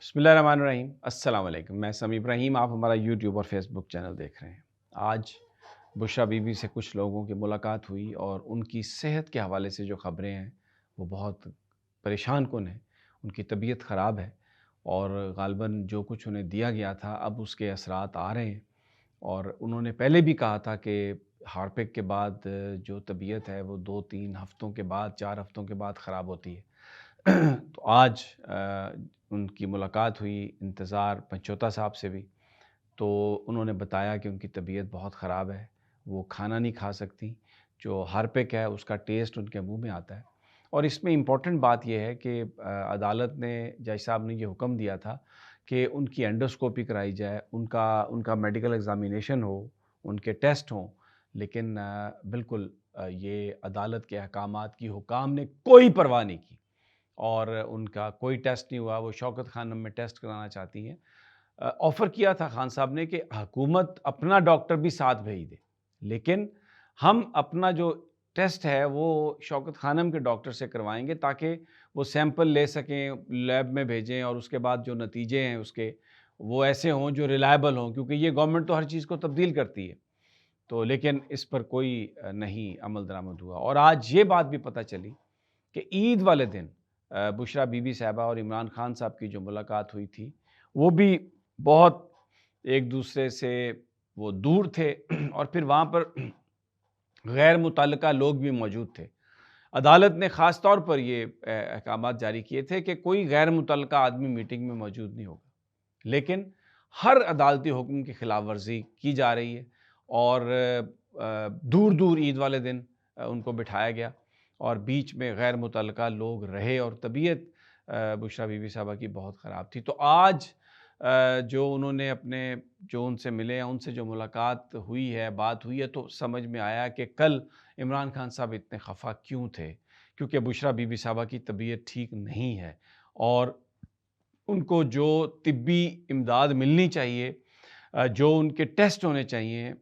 بسم اللہ الرحمن الرحیم۔ السلام علیکم، میں سمی ابراہیم، آپ ہمارا یوٹیوب اور فیس بک چینل دیکھ رہے ہیں۔ آج بشریٰ بی بی سے کچھ لوگوں کی ملاقات ہوئی اور ان کی صحت کے حوالے سے جو خبریں ہیں وہ بہت پریشان کن ہیں۔ ان کی طبیعت خراب ہے اور غالباً جو کچھ انہیں دیا گیا تھا اب اس کے اثرات آ رہے ہیں، اور انہوں نے پہلے بھی کہا تھا کہ ہارپک کے بعد جو طبیعت ہے وہ 2-3 ہفتوں کے بعد 4 ہفتوں کے بعد خراب ہوتی ہے۔ تو آج ان کی ملاقات ہوئی انتظار پنچوتا صاحب سے بھی، تو انہوں نے بتایا کہ ان کی طبیعت بہت خراب ہے، وہ کھانا نہیں کھا سکتی، جو ہارپک ہے اس کا ٹیسٹ ان کے منہ میں آتا ہے۔ اور اس میں امپورٹنٹ بات یہ ہے کہ عدالت نے، جج صاحب نے یہ حکم دیا تھا کہ ان کی انڈوسکوپی کرائی جائے، ان کا میڈیکل ایگزامینیشن ہو، ان کے ٹیسٹ ہوں، لیکن بالکل یہ عدالت کے احکامات کی حکام نے کوئی پرواہ نہیں کی اور ان کا کوئی ٹیسٹ نہیں ہوا۔ وہ شوکت خانم میں ٹیسٹ کرانا چاہتی ہیں۔ آفر کیا تھا خان صاحب نے کہ حکومت اپنا ڈاکٹر بھی ساتھ بھیج دے، لیکن ہم اپنا جو ٹیسٹ ہے وہ شوکت خانم کے ڈاکٹر سے کروائیں گے تاکہ وہ سیمپل لے سکیں، لیب میں بھیجیں، اور اس کے بعد جو نتیجے ہیں اس کے وہ ایسے ہوں جو ریلائبل ہوں، کیونکہ یہ گورنمنٹ تو ہر چیز کو تبدیل کرتی ہے۔ تو لیکن اس پر کوئی نہیں عمل درآمد ہوا، اور آج یہ بات بھی پتہ چلی کہ عید والے دن بشریٰ بی بی صاحبہ اور عمران خان صاحب کی جو ملاقات ہوئی تھی وہ بھی بہت ایک دوسرے سے وہ دور تھے، اور پھر وہاں پر غیر متعلقہ لوگ بھی موجود تھے۔ عدالت نے خاص طور پر یہ احکامات جاری کیے تھے کہ کوئی غیر متعلقہ آدمی میٹنگ میں موجود نہیں ہوگا، لیکن ہر عدالتی حکم کی خلاف ورزی کی جا رہی ہے، اور دور دور عید والے دن ان کو بٹھایا گیا اور بیچ میں غیر متعلقہ لوگ رہے، اور طبیعت بشریٰ بی بی صاحبہ کی بہت خراب تھی۔ تو آج جو انہوں نے جو ان سے ملے ہیں، ان سے جو ملاقات ہوئی ہے، بات ہوئی ہے، تو سمجھ میں آیا کہ کل عمران خان صاحب اتنے خفا کیوں تھے، کیونکہ بشریٰ بی بی صاحبہ کی طبیعت ٹھیک نہیں ہے، اور ان کو جو طبی امداد ملنی چاہیے، جو ان کے ٹیسٹ ہونے چاہیے،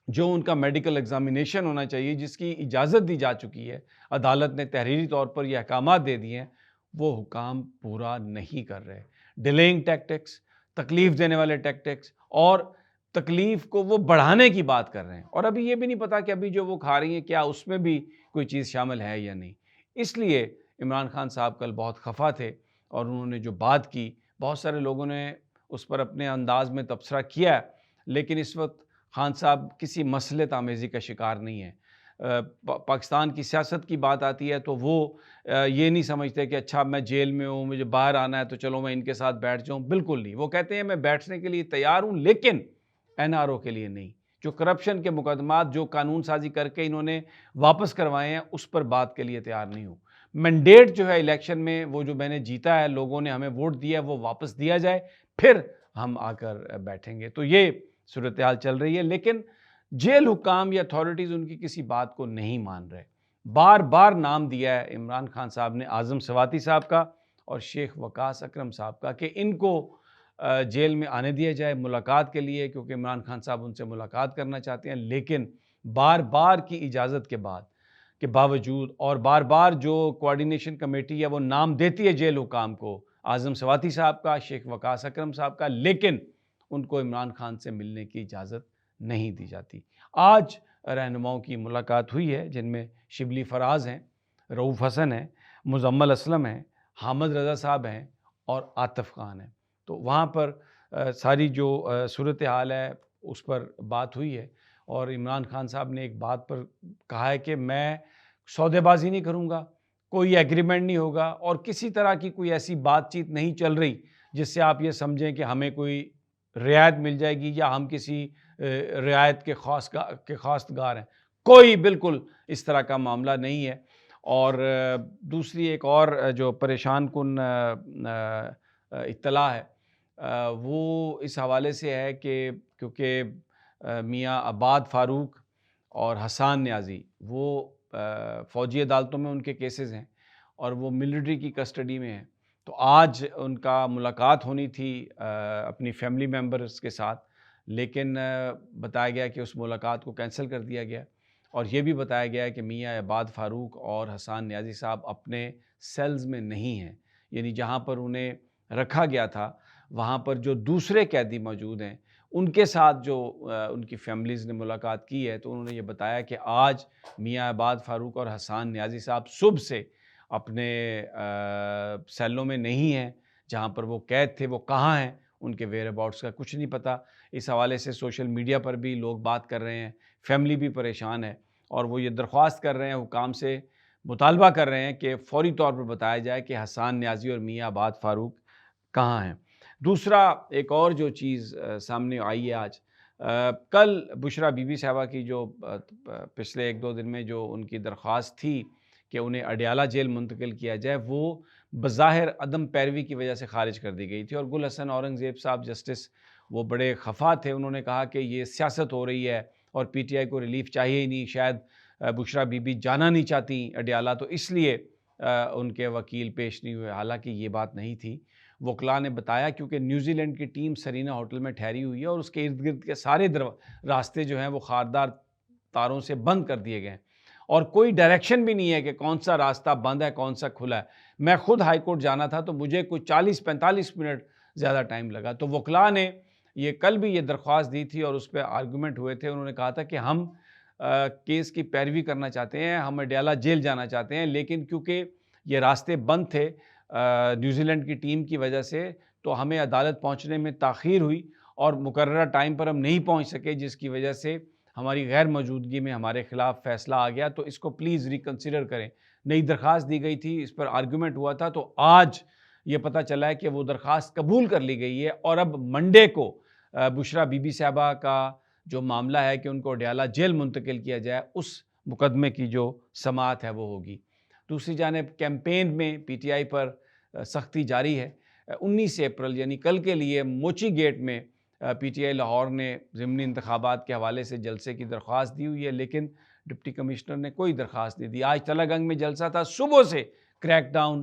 جو ان کا میڈیکل ایگزامینیشن ہونا چاہیے، جس کی اجازت دی جا چکی ہے، عدالت نے تحریری طور پر یہ احکامات دے دیے ہیں، وہ حکام پورا نہیں کر رہے۔ ڈیلیئنگ ٹیکٹکس، تکلیف دینے والے ٹیکٹکس، اور تکلیف کو وہ بڑھانے کی بات کر رہے ہیں، اور ابھی یہ بھی نہیں پتا کہ ابھی جو وہ کھا رہی ہیں کیا اس میں بھی کوئی چیز شامل ہے یا نہیں۔ اس لیے عمران خان صاحب کل بہت خفا تھے، اور انہوں نے جو بات کی، بہت سارے لوگوں نے اس پر اپنے انداز میں تبصرہ کیا ہے، لیکن اس وقت خان صاحب کسی مصلحت آمیزی کا شکار نہیں ہے۔ پاکستان کی سیاست کی بات آتی ہے تو وہ یہ نہیں سمجھتے کہ اچھا میں جیل میں ہوں، مجھے باہر آنا ہے تو چلو میں ان کے ساتھ بیٹھ جاؤں، بالکل نہیں۔ وہ کہتے ہیں میں بیٹھنے کے لیے تیار ہوں، لیکن NRO کے لیے نہیں۔ جو کرپشن کے مقدمات جو قانون سازی کر کے انہوں نے واپس کروائے ہیں، اس پر بات کے لیے تیار نہیں ہوں۔ مینڈیٹ جو ہے الیکشن میں، وہ جو میں نے جیتا ہے، لوگوں نے ہمیں ووٹ دیا ہے، وہ واپس دیا جائے، پھر ہم آ کر بیٹھیں گے۔ تو یہ صورتحال چل رہی ہے، لیکن جیل حکام یا اتھارٹیز ان کی کسی بات کو نہیں مان رہے۔ بار بار نام دیا ہے عمران خان صاحب نے اعظم سواتی صاحب کا اور شیخ وقاص اکرم صاحب کا کہ ان کو جیل میں آنے دیا جائے ملاقات کے لیے، کیونکہ عمران خان صاحب ان سے ملاقات کرنا چاہتے ہیں، لیکن بار بار کی اجازت کے باوجود اور بار بار جو کوارڈینیشن کمیٹی ہے وہ نام دیتی ہے جیل حکام کو، اعظم سواتی صاحب کا، شیخ وقاص اکرم صاحب کا، لیکن ان کو عمران خان سے ملنے کی اجازت نہیں دی جاتی۔ آج رہنماؤں کی ملاقات ہوئی ہے، جن میں شبلی فراز ہیں، رؤوف حسن ہیں، مزمل اسلم ہیں، حامد رضا صاحب ہیں، اور عاطف خان ہیں۔ تو وہاں پر ساری جو صورتحال ہے اس پر بات ہوئی ہے، اور عمران خان صاحب نے ایک بات پر کہا ہے کہ میں سودے بازی نہیں کروں گا، کوئی ایگریمنٹ نہیں ہوگا، اور کسی طرح کی کوئی ایسی بات چیت نہیں چل رہی جس سے آپ یہ سمجھیں کہ ہمیں کوئی رعایت مل جائے گی یا ہم کسی رعایت کے خواستگار ہیں۔ کوئی بالکل اس طرح کا معاملہ نہیں ہے۔ اور دوسری ایک اور جو پریشان کن اطلاع ہے وہ اس حوالے سے ہے کہ کیونکہ میاں عباد فاروق اور حسان نیازی وہ فوجی عدالتوں میں ان کے کیسز ہیں، اور وہ ملٹری کی کسٹڈی میں ہیں، تو آج ان کا ملاقات ہونی تھی اپنی فیملی ممبرز کے ساتھ، لیکن بتایا گیا کہ اس ملاقات کو کینسل کر دیا گیا، اور یہ بھی بتایا گیا کہ میاں عباد فاروق اور حسان نیازی صاحب اپنے سیلز میں نہیں ہیں، یعنی جہاں پر انہیں رکھا گیا تھا وہاں پر جو دوسرے قیدی موجود ہیں ان کے ساتھ جو ان کی فیملیز نے ملاقات کی ہے تو انہوں نے یہ بتایا کہ آج میاں عباد فاروق اور حسان نیازی صاحب صبح سے اپنے سیلوں میں نہیں ہیں جہاں پر وہ قید تھے، وہ کہاں ہیں ان کے ویئر اباؤٹس کا کچھ نہیں پتہ۔ اس حوالے سے سوشل میڈیا پر بھی لوگ بات کر رہے ہیں، فیملی بھی پریشان ہے اور وہ یہ درخواست کر رہے ہیں، حکام سے مطالبہ کر رہے ہیں کہ فوری طور پر بتایا جائے کہ حسان نیازی اور میاں عباد فاروق کہاں ہیں۔ دوسرا ایک اور جو چیز سامنے آئی ہے آج، کل بشریٰ بی بی صاحبہ کی جو پچھلے ایک دو دن میں جو ان کی درخواست تھی کہ انہیں اڈیالہ جیل منتقل کیا جائے، وہ بظاہر عدم پیروی کی وجہ سے خارج کر دی گئی تھی، اور گل حسن اورنگزیب صاحب جسٹس وہ بڑے خفا تھے۔ انہوں نے کہا کہ یہ سیاست ہو رہی ہے اور پی ٹی آئی کو ریلیف چاہیے ہی نہیں، شاید بشریٰ بی بی جانا نہیں چاہتی اڈیالہ، تو اس لیے ان کے وکیل پیش نہیں ہوئے، حالانکہ یہ بات نہیں تھی۔ وکلاء نے بتایا کیونکہ نیوزی لینڈ کی ٹیم سرینا ہوٹل میں ٹھہری ہوئی ہے اور اس کے ارد گرد کے سارے راستے جو ہیں وہ خاردار تاروں سے بند کر دیے گئے ہیں اور کوئی ڈائریکشن بھی نہیں ہے کہ کون سا راستہ بند ہے کون سا کھلا ہے۔ میں خود ہائی کورٹ جانا تھا تو مجھے کوئی 40-45 منٹ زیادہ ٹائم لگا۔ تو وکلاء نے یہ کل بھی یہ درخواست دی تھی اور اس پہ آرگومنٹ ہوئے تھے۔ انہوں نے کہا تھا کہ ہم کیس کی پیروی کرنا چاہتے ہیں، ہم اڈیالہ جیل جانا چاہتے ہیں، لیکن کیونکہ یہ راستے بند تھے نیوزی لینڈ کی ٹیم کی وجہ سے تو ہمیں عدالت پہنچنے میں تاخیر ہوئی اور مقررہ ٹائم پر ہم نہیں پہنچ سکے، جس کی وجہ سے ہماری غیر موجودگی میں ہمارے خلاف فیصلہ آ گیا، تو اس کو پلیز ریکنسیڈر کریں۔ نئی درخواست دی گئی تھی، اس پر آرگومنٹ ہوا تھا، تو آج یہ پتہ چلا ہے کہ وہ درخواست قبول کر لی گئی ہے اور اب منڈے کو بشریٰ بی بی صاحبہ کا جو معاملہ ہے کہ ان کو اڈیالہ جیل منتقل کیا جائے، اس مقدمے کی جو سماعت ہے وہ ہوگی۔ دوسری جانب کیمپین میں پی ٹی آئی پر سختی جاری ہے۔ 19 اپریل یعنی کل کے لیے موچی گیٹ میں پی ٹی آئی لاہور نے ضمنی انتخابات کے حوالے سے جلسے کی درخواست دی ہوئی ہے، لیکن ڈپٹی کمشنر نے کوئی درخواست نہیں دی۔ آج تلہ گنگ میں جلسہ تھا، صبح سے کریک ڈاؤن،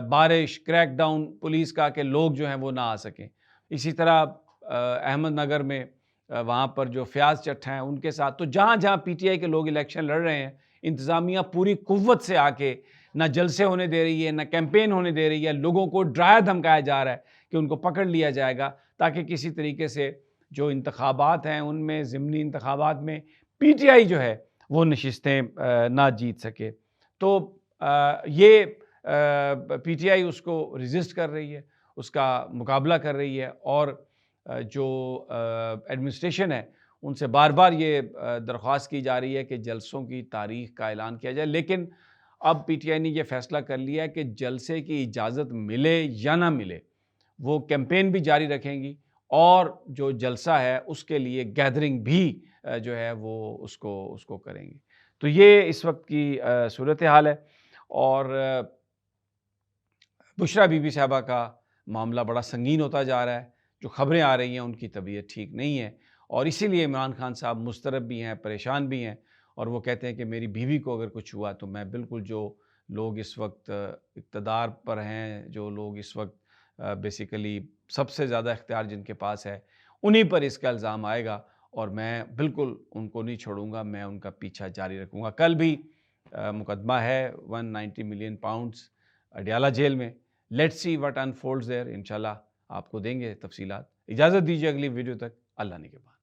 بارش، کریک ڈاؤن پولیس کا کہ لوگ جو ہیں وہ نہ آ سکیں۔ اسی طرح احمد نگر میں وہاں پر جو فیاض چٹھ ہیں ان کے ساتھ، تو جہاں جہاں پی ٹی آئی کے لوگ الیکشن لڑ رہے ہیں، انتظامیہ پوری قوت سے آ کے نہ جلسے ہونے دے رہی ہے، نہ کیمپین ہونے دے رہی ہے، لوگوں کو ڈرایا دھمکایا جا رہا ہے کہ ان کو پکڑ لیا جائے گا تاکہ کسی طریقے سے جو انتخابات ہیں ان میں ضمنی انتخابات میں پی ٹی آئی جو ہے وہ نشستیں نہ جیت سکے۔ تو یہ پی ٹی آئی اس کو ریزسٹ کر رہی ہے، اس کا مقابلہ کر رہی ہے، اور جو ایڈمنسٹریشن ہے ان سے بار بار یہ درخواست کی جا رہی ہے کہ جلسوں کی تاریخ کا اعلان کیا جائے، لیکن اب پی ٹی آئی نے یہ فیصلہ کر لیا ہے کہ جلسے کی اجازت ملے یا نہ ملے وہ کیمپین بھی جاری رکھیں گی اور جو جلسہ ہے اس کے لیے گیدرنگ بھی جو ہے وہ اس کو کریں گی۔ تو یہ اس وقت کی صورتحال ہے، اور بشریٰ بی بی صاحبہ کا معاملہ بڑا سنگین ہوتا جا رہا ہے۔ جو خبریں آ رہی ہیں ان کی طبیعت ٹھیک نہیں ہے، اور اسی لیے عمران خان صاحب مضطرب بھی ہیں، پریشان بھی ہیں، اور وہ کہتے ہیں کہ میری بیوی کو اگر کچھ ہوا تو میں بالکل، جو لوگ اس وقت اقتدار پر ہیں، جو لوگ اس وقت بیسیکلی سب سے زیادہ اختیار جن کے پاس ہے، انہی پر اس کا الزام آئے گا، اور میں بالکل ان کو نہیں چھوڑوں گا، میں ان کا پیچھا جاری رکھوں گا۔ کل بھی مقدمہ ہے 190 ملین پاؤنڈز اڈیالہ جیل میں۔ Let's see what unfolds their, انشاءاللہ آپ کو دیں گے تفصیلات۔ اجازت دیجیے اگلی ویڈیو تک، اللہ نگہبان۔